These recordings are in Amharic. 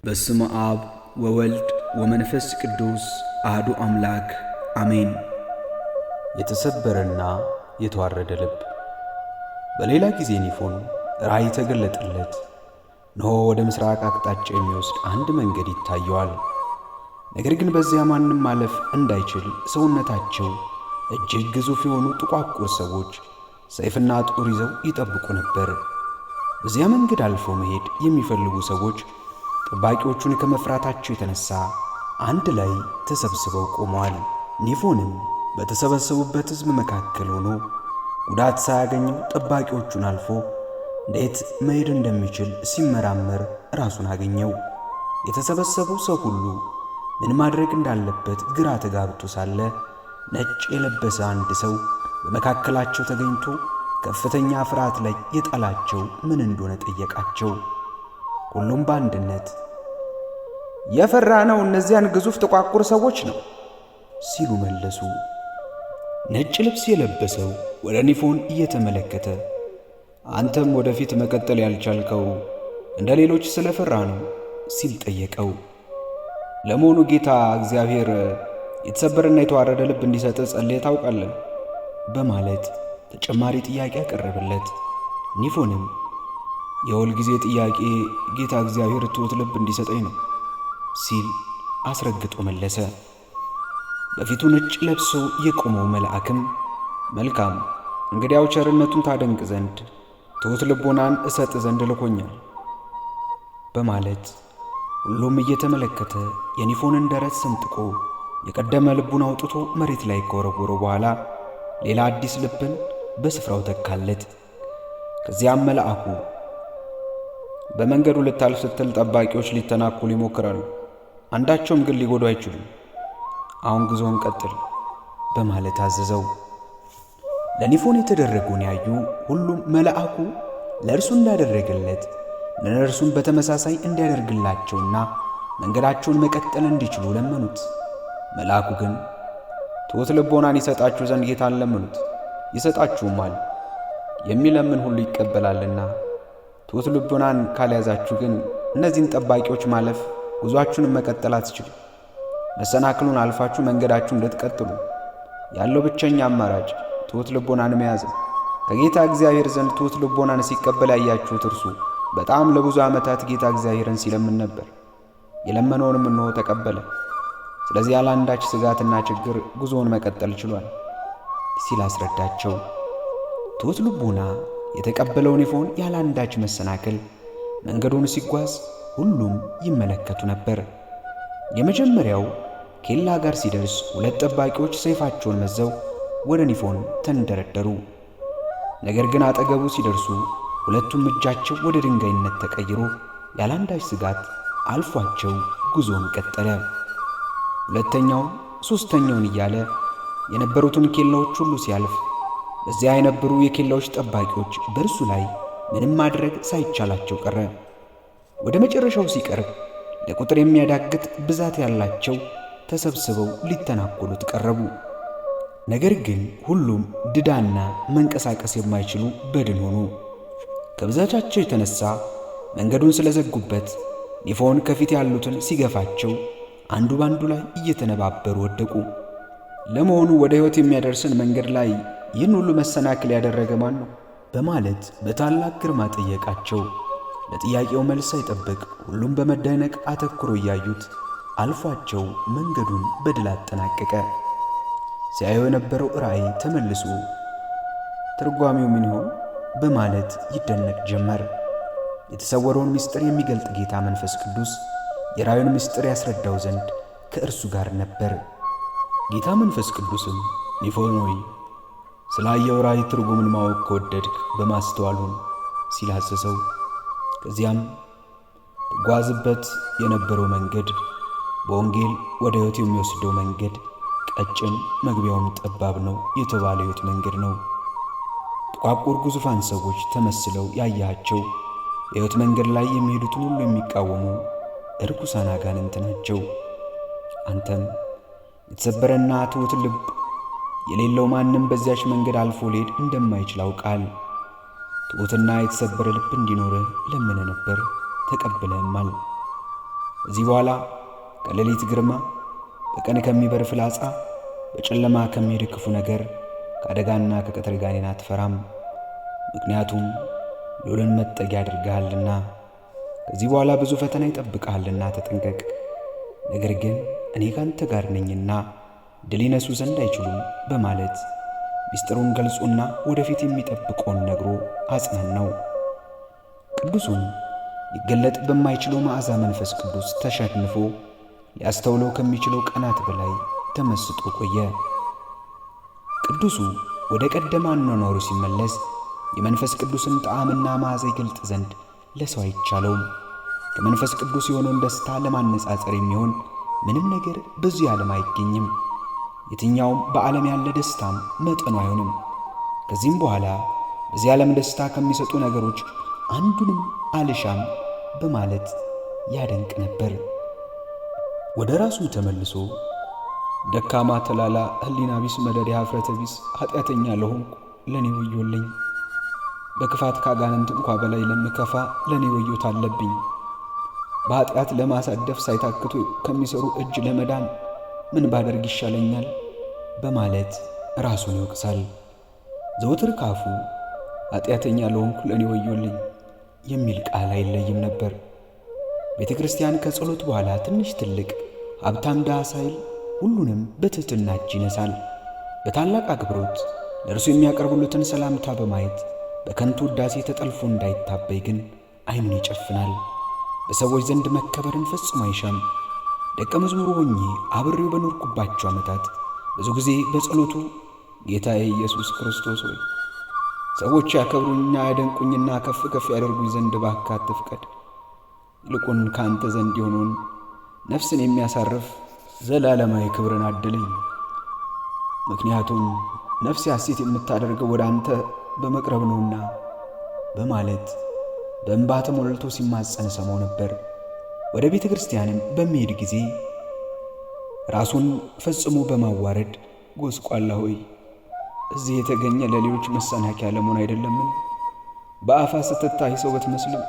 በስመ አብ ወወልድ ወመንፈስ ቅዱስ አሐዱ አምላክ አሜን። የተሰበረና የተዋረደ ልብ። በሌላ ጊዜ ኒፎን ራእይ ተገለጠለት። እነሆ ወደ ምስራቅ አቅጣጫ የሚወስድ አንድ መንገድ ይታየዋል። ነገር ግን በዚያ ማንም ማለፍ እንዳይችል ሰውነታቸው እጅግ ግዙፍ የሆኑ ጥቋቁር ሰዎች ሰይፍና ጦር ይዘው ይጠብቁ ነበር። በዚያ መንገድ አልፎ መሄድ የሚፈልጉ ሰዎች ጠባቂዎቹን ከመፍራታቸው የተነሳ አንድ ላይ ተሰብስበው ቆመዋል። ኒፎንም በተሰበሰቡበት ሕዝብ መካከል ሆኖ ጉዳት ሳያገኘው ጠባቂዎቹን አልፎ እንዴት መሄድ እንደሚችል ሲመራመር ራሱን አገኘው። የተሰበሰበው ሰው ሁሉ ምን ማድረግ እንዳለበት ግራ ተጋብቶ ሳለ ነጭ የለበሰ አንድ ሰው በመካከላቸው ተገኝቶ ከፍተኛ ፍርሃት ላይ የጣላቸው ምን እንደሆነ ጠየቃቸው። ሁሉም በአንድነት የፈራነው እነዚያን ግዙፍ ጥቋቁር ሰዎች ነው ሲሉ መለሱ። ነጭ ልብስ የለበሰው ወደ ኒፎን እየተመለከተ አንተም ወደፊት መቀጠል ያልቻልከው እንደ ሌሎች ስለፈራ ነው ሲል ጠየቀው። ለመሆኑ ጌታ እግዚአብሔር የተሰበረና የተዋረደ ልብ እንዲሰጥ ጸልየህ ታውቃለህ? በማለት ተጨማሪ ጥያቄ ያቀረበለት። ኒፎንም የሁል ጊዜ ጥያቄ ጌታ እግዚአብሔር ትሑት ልብ እንዲሰጠኝ ነው ሲል አስረግጦ መለሰ። በፊቱ ነጭ ለብሶ የቆመው መልአክም መልካም፣ እንግዲያው ቸርነቱን ታደንቅ ዘንድ ትሑት ልቦናን እሰጥ ዘንድ ልኮኛል በማለት ሁሉም እየተመለከተ የኒፎንን ደረት ሰንጥቆ የቀደመ ልቡን አውጥቶ መሬት ላይ ከወረወረው በኋላ ሌላ አዲስ ልብን በስፍራው ተካለት። ከዚያም መልአኩ በመንገዱ ልታልፍ ስትል ጠባቂዎች ሊተናኮሉ ይሞክራሉ፣ አንዳቸውም ግን ሊጎዱ አይችሉም። አሁን ጉዞውን ቀጥል በማለት አዘዘው። ለኒፎን የተደረገውን ያዩ ሁሉም መልአኩ ለእርሱ እንዳደረገለት ለእነርሱም በተመሳሳይ እንዲያደርግላቸውና መንገዳቸውን መቀጠል እንዲችሉ ለመኑት። መልአኩ ግን ትሑት ልቦናን ይሰጣችሁ ዘንድ ጌታን ለምኑት ይሰጣችሁማል፣ የሚለምን ሁሉ ይቀበላልና። ትሑት ልቦናን ካልያዛችሁ ግን እነዚህን ጠባቂዎች ማለፍ ጉዟችሁንም መቀጠል አትችሉ። መሰናክሉን አልፋችሁ መንገዳችሁን እንድትቀጥሉ ያለው ብቸኛ አማራጭ ትሑት ልቦናን መያዝ ነው። ከጌታ እግዚአብሔር ዘንድ ትሑት ልቦናን ሲቀበል ያያችሁት እርሱ በጣም ለብዙ ዓመታት ጌታ እግዚአብሔርን ሲለምን ነበር። የለመነውንም እነሆ ተቀበለ። ስለዚህ ያለ አንዳች ስጋትና ችግር ጉዞውን መቀጠል ችሏል ሲል አስረዳቸው። ትሑት ልቦና የተቀበለው ኒፎን ያለ አንዳች መሰናክል መንገዱን ሲጓዝ ሁሉም ይመለከቱ ነበር። የመጀመሪያው ኬላ ጋር ሲደርስ ሁለት ጠባቂዎች ሰይፋቸውን መዘው ወደ ኒፎን ተንደረደሩ። ነገር ግን አጠገቡ ሲደርሱ ሁለቱም እጃቸው ወደ ድንጋይነት ተቀይሮ ያለ አንዳች ስጋት አልፏቸው ጉዞውን ቀጠለ። ሁለተኛው ሦስተኛውን እያለ የነበሩትን ኬላዎች ሁሉ ሲያልፍ በዚያ የነበሩ የኬላዎች ጠባቂዎች በእርሱ ላይ ምንም ማድረግ ሳይቻላቸው ቀረ። ወደ መጨረሻው ሲቀርብ ለቁጥር የሚያዳግት ብዛት ያላቸው ተሰብስበው ሊተናኮሉት ቀረቡ። ነገር ግን ሁሉም ድዳና መንቀሳቀስ የማይችሉ በድን ሆኑ። ከብዛታቸው የተነሳ መንገዱን ስለዘጉበት ኒፎን ከፊት ያሉትን ሲገፋቸው አንዱ ባንዱ ላይ እየተነባበሩ ወደቁ። ለመሆኑ ወደ ሕይወት የሚያደርስን መንገድ ላይ ይህን ሁሉ መሰናክል ያደረገ ማን ነው? በማለት በታላቅ ግርማ ጠየቃቸው። ለጥያቄው መልስ ሳይጠብቅ ሁሉም በመደነቅ አተኩሮ እያዩት አልፏቸው መንገዱን በድል አጠናቀቀ። ሲያየው የነበረው ራእይ ተመልሶ ትርጓሜው ምን ይሆን በማለት ይደነቅ ጀመር። የተሰወረውን ምስጢር የሚገልጥ ጌታ መንፈስ ቅዱስ የራእዩን ምስጢር ያስረዳው ዘንድ ከእርሱ ጋር ነበር። ጌታ መንፈስ ቅዱስም ኒፎን ሆይ ስላየው ራእይ ትርጉምን ማወቅ ከወደድክ በማስተዋሉን ሲላሰሰው፣ ከዚያም ተጓዝበት የነበረው መንገድ በወንጌል ወደ ሕይወት የሚወስደው መንገድ ቀጭን መግቢያውም ጠባብ ነው የተባለ ሕይወት መንገድ ነው። ጥቋቁር ግዙፋን ሰዎች ተመስለው ያያቸው የሕይወት መንገድ ላይ የሚሄዱትን ሁሉ የሚቃወሙ እርኩሳን አጋንንት ናቸው። አንተም የተሰበረና ትሑት ልብ የሌለው ማንም በዚያች መንገድ አልፎ ሊሄድ እንደማይችል አውቃል። ትሑትና የተሰበረ ልብ እንዲኖርህ ለምነ ነበር፣ ተቀብለህማል። ከዚህ በኋላ ከሌሊት ግርማ፣ በቀን ከሚበር ፍላጻ፣ በጨለማ ከሚሄድ ክፉ ነገር፣ ከአደጋና ከቀትር ጋኔን አትፈራም። ምክንያቱም ልዑልን መጠጊያ አድርገሃልና። ከዚህ በኋላ ብዙ ፈተና ይጠብቅሃልና ተጠንቀቅ። ነገር ግን እኔ ካንተ ጋር ነኝና ድል ይነሱ ዘንድ አይችሉም በማለት ሚስጥሩን ገልጾና ወደፊት የሚጠብቀውን ነግሮ አጽናናው። ቅዱሱም ሊገለጥ በማይችለው መዓዛ መንፈስ ቅዱስ ተሸንፎ ሊያስተውለው ከሚችለው ቀናት በላይ ተመስጦ ቆየ። ቅዱሱ ወደ ቀደመ አኗኗሩ ሲመለስ የመንፈስ ቅዱስን ጣዕምና መዓዛ ይገልጥ ዘንድ ለሰው አይቻለውም። ከመንፈስ ቅዱስ የሆነውን ደስታ ለማነጻጸር የሚሆን ምንም ነገር በዚህ ዓለም አይገኝም። የትኛውም በዓለም ያለ ደስታም መጠኑ አይሆንም። ከዚህም በኋላ በዚህ ዓለም ደስታ ከሚሰጡ ነገሮች አንዱንም አልሻም በማለት ያደንቅ ነበር። ወደ ራሱ ተመልሶ ደካማ፣ ተላላ፣ ሕሊና ቢስ፣ መደዴ፣ ኀፍረተ ቢስ፣ ኃጢአተኛ ለሆንኩ ለእኔ ወዮልኝ። በክፋት ካጋንንት እንኳ በላይ ለምከፋ ለእኔ ወዮት አለብኝ። በኃጢአት ለማሳደፍ ሳይታክቱ ከሚሰሩ እጅ ለመዳን ምን ባደርግ ይሻለኛል በማለት ራሱን ይወቅሳል። ዘወትር ካፉ ኃጢአተኛ ለሆንኩ ለእኔ ወዮልኝ የሚል ቃል አይለይም ነበር። ቤተ ክርስቲያን ከጸሎት በኋላ ትንሽ ትልቅ፣ ሀብታም ድሃ ሳይል ሁሉንም በትሕትና እጅ ይነሳል። በታላቅ አክብሮት ለእርሱ የሚያቀርቡለትን ሰላምታ በማየት በከንቱ ውዳሴ ተጠልፎ እንዳይታበይ ግን ዓይኑን ይጨፍናል። በሰዎች ዘንድ መከበርን ፈጽሞ አይሻም። ደቀ መዝሙሩ ሆኜ አብሬው በኖርኩባቸው ዓመታት ብዙ ጊዜ በጸሎቱ ጌታዬ ኢየሱስ ክርስቶስ ሆይ ሰዎች ያከብሩኝና ያደንቁኝና ከፍ ከፍ ያደርጉኝ ዘንድ እባክህ አትፍቀድ። ይልቁን ከአንተ ዘንድ የሆነውን ነፍስን የሚያሳርፍ ዘላለማዊ ክብርን አድለኝ። ምክንያቱም ነፍሴ ሐሴት የምታደርገው ወደ አንተ በመቅረብ ነውና በማለት በእንባ ተሞልቶ ሲማጸን ሰማው ነበር። ወደ ቤተ ክርስቲያንም በሚሄድ ጊዜ ራሱን ፈጽሞ በማዋረድ ጎስቋላ ሆይ እዚህ የተገኘ ለሌሎች መሰናከያ ለመሆን አይደለምን? በአፋ ስትታይ ሰው ብትመስልም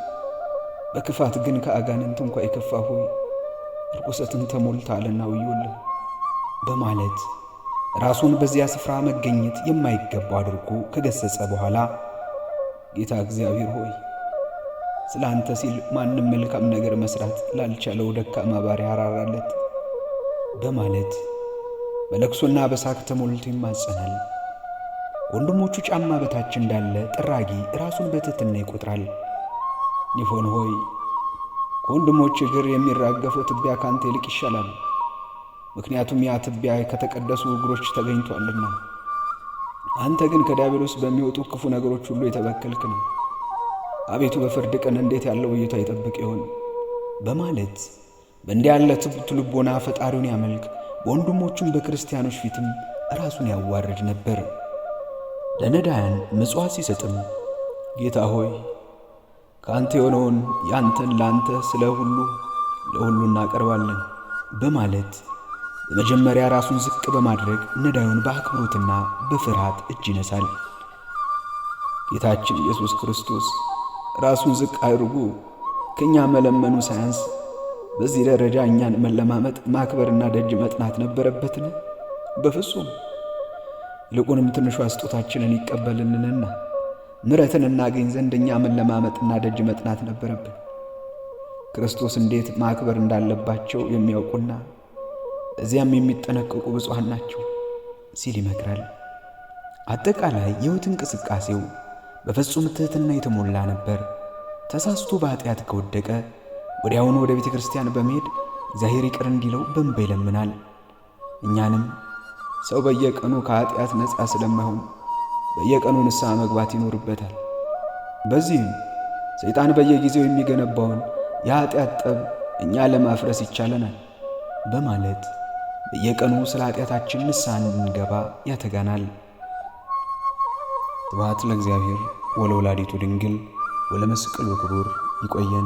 በክፋት ግን ከአጋንንት እንኳ የከፋ ሆይ ርኩሰትን ተሞልተሃልና ወዮልህ በማለት ራሱን በዚያ ስፍራ መገኘት የማይገባው አድርጎ ከገሰጸ በኋላ ጌታ እግዚአብሔር ሆይ ስለ አንተ ሲል ማንም መልካም ነገር መስራት ላልቻለው ደካማ ባሪያ አራራለት በማለት በለቅሶና በሳቅ ተሞልቶ ይማጸናል። ወንድሞቹ ጫማ በታች እንዳለ ጥራጊ ራሱን በትሕትና ይቆጥራል። ኒፎን ሆይ ከወንድሞች እግር የሚራገፈው ትቢያ ካንተ ይልቅ ይሻላል። ምክንያቱም ያ ትቢያ ከተቀደሱ እግሮች ተገኝቷልና፣ አንተ ግን ከዲያብሎስ በሚወጡ ክፉ ነገሮች ሁሉ የተበከልክ ነው። አቤቱ በፍርድ ቀን እንዴት ያለው እይታ ይጠብቅ ይሆን በማለት በእንዲህ ያለ ትሑት ልቦና ፈጣሪውን ያመልክ፣ በወንድሞቹም በክርስቲያኖች ፊትም ራሱን ያዋርድ ነበር። ለነዳያን ምጽዋት ሲሰጥም ጌታ ሆይ ከአንተ የሆነውን ያንተን ለአንተ ስለ ሁሉ ለሁሉ እናቀርባለን በማለት በመጀመሪያ ራሱን ዝቅ በማድረግ ነዳዩን በአክብሮትና በፍርሃት እጅ ይነሳል። ጌታችን ኢየሱስ ክርስቶስ ራሱን ዝቅ አድርጎ ከእኛ መለመኑ ሳያንስ በዚህ ደረጃ እኛን መለማመጥ፣ ማክበርና ደጅ መጥናት ነበረበትን? በፍጹም። ይልቁንም ትንሿ ስጦታችንን ይቀበልንና ምሕረትን እናገኝ ዘንድ እኛ መለማመጥና ደጅ መጥናት ነበረብን። ክርስቶስ እንዴት ማክበር እንዳለባቸው የሚያውቁና እዚያም የሚጠነቀቁ ብፁዓን ናቸው ሲል ይመክራል። አጠቃላይ የሕይወት እንቅስቃሴው በፍጹም ትሕትና የተሞላ ነበር። ተሳስቶ በኃጢአት ከወደቀ ወዲያውኑ ወደ ቤተ ክርስቲያን በመሄድ እግዚአብሔር ይቅር እንዲለው በእንባ ይለምናል። እኛንም ሰው በየቀኑ ከኃጢአት ነፃ ስለማይሆን በየቀኑ ንስሐ መግባት ይኖርበታል። በዚህም ሰይጣን በየጊዜው የሚገነባውን የኃጢአት ጠብ እኛ ለማፍረስ ይቻለናል በማለት በየቀኑ ስለ ኃጢአታችን ንስሐ እንድንገባ ያተጋናል። ስብሐት ለእግዚአብሔር ወለወላዲቱ ድንግል ወለመስቀሉ ክቡር። ይቆየን።